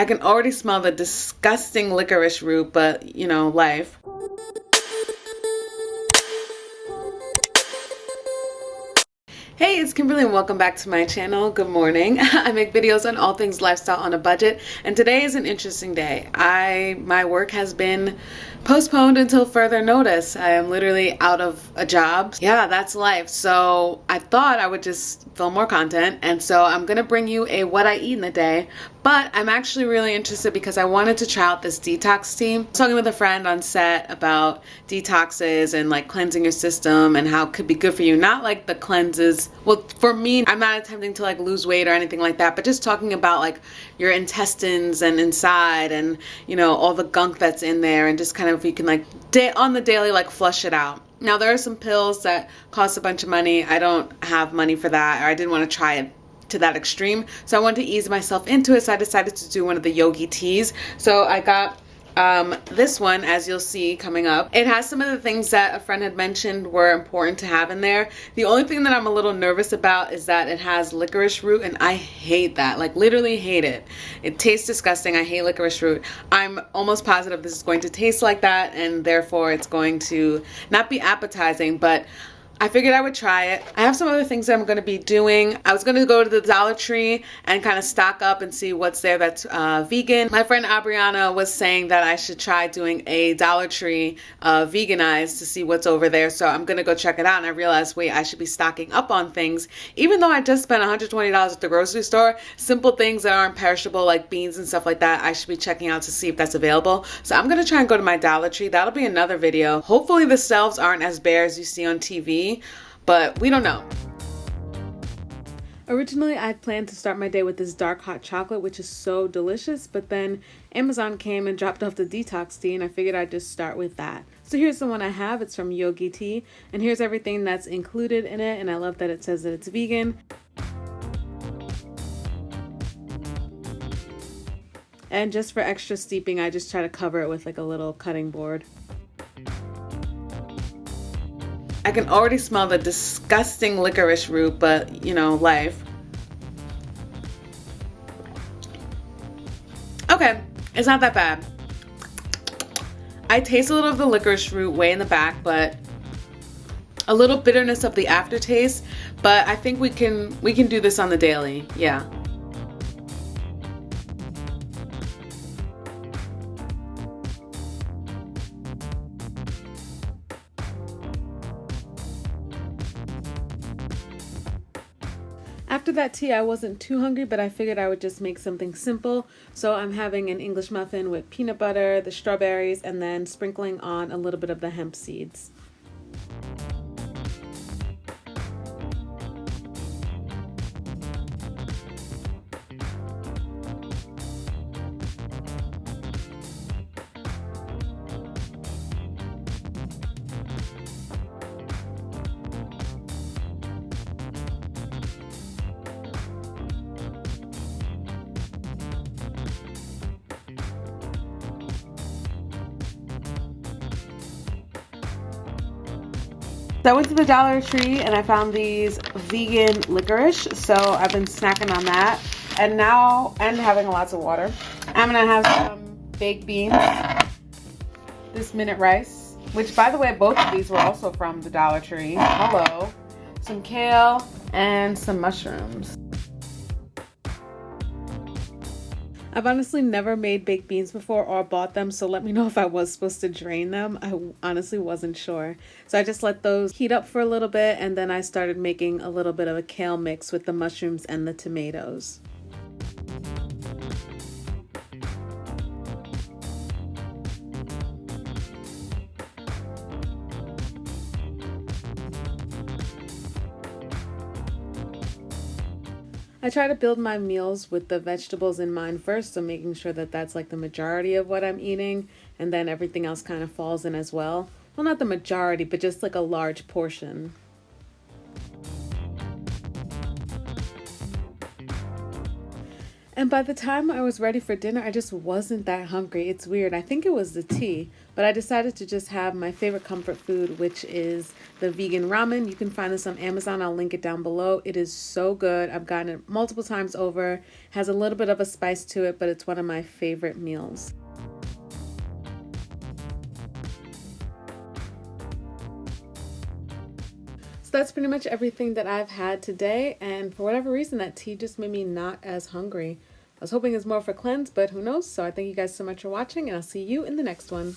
I can already smell the disgusting licorice root, but you know, life. Hey, it's Kimberlee and welcome back to my channel. Good morning. I make videos on all things lifestyle on a budget, and today is an interesting day. My work has been postponed until further notice. I am literally out of a job. Yeah, that's life. So I thought I would just film more content, and so I'm gonna bring you a what I eat in a day. But I'm actually really interested because I wanted to try out this detox team. I was talking with a friend on set about detoxes and like cleansing your system and how it could be good for you. Not like the cleanses. Well, for me, I'm not attempting to like lose weight or anything like that, but just talking about like your intestines and inside and, you know, all the gunk that's in there, and just kind of, you can like on the daily, like flush it out. Now there are some pills that cost a bunch of money. I don't have money for that, or I didn't want to try it to that extreme, so I wanted to ease myself into it, so I decided to do one of the yogi teas. So I got this one, as you'll see coming up. It has some of the things that a friend had mentioned were important to have in there. The only thing that I'm a little nervous about is that it has licorice root, and I hate that, like literally hate it. It tastes disgusting. I hate licorice root. I'm almost positive this is going to taste like that, and therefore it's going to not be appetizing, but I figured I would try it. I have some other things that I'm going to be doing. I was going to go to the Dollar Tree and kind of stock up and see what's there that's vegan. My friend Abriana was saying that I should try doing a Dollar Tree veganized to see what's over there. So I'm going to go check it out, and I realized, wait, I should be stocking up on things. Even though I just spent $120 at the grocery store, simple things that aren't perishable like beans and stuff like that, I should be checking out to see if that's available. So I'm going to try and go to my Dollar Tree. That'll be another video. Hopefully the shelves aren't as bare as you see on TV. But we don't know. Originally, I had planned to start my day with this dark hot chocolate, which is so delicious, but then Amazon came and dropped off the detox tea, and I figured I'd just start with that. So here's the one I have. It's from Yogi Tea, and here's everything that's included in it, and I love that it says that it's vegan. And just for extra steeping, I just try to cover it with like a little cutting board. I can already smell the disgusting licorice root, but you know, life. Okay, it's not that bad. I taste a little of the licorice root way in the back, but a little bitterness of the aftertaste, but I think we can do this on the daily. Yeah. After that tea, I wasn't too hungry, but I figured I would just make something simple. So I'm having an English muffin with peanut butter, the strawberries, and then sprinkling on a little bit of the hemp seeds. So I went to the Dollar Tree and I found these vegan licorice. So I've been snacking on that, and having lots of water. I'm gonna have some baked beans, this minute rice, which by the way, both of these were also from the Dollar Tree. Hello. Some kale and some mushrooms. I've honestly never made baked beans before or bought them, so let me know if I was supposed to drain them. I honestly wasn't sure. So I just let those heat up for a little bit, and then I started making a little bit of a kale mix with the mushrooms and the tomatoes. I try to build my meals with the vegetables in mind first, so making sure that that's like the majority of what I'm eating, and then everything else kind of falls in as well. Well, not the majority, but just like a large portion. And by the time I was ready for dinner, I just wasn't that hungry. It's weird. I think it was the tea, but I decided to just have my favorite comfort food, which is the vegan ramen. You can find this on Amazon. I'll link it down below. It is so good. I've gotten it multiple times over. Has a little bit of a spice to it, but it's one of my favorite meals. So that's pretty much everything that I've had today, and for whatever reason, that tea just made me not as hungry. I was hoping it's more for cleanse, but who knows? So I thank you guys so much for watching, and I'll see you in the next one.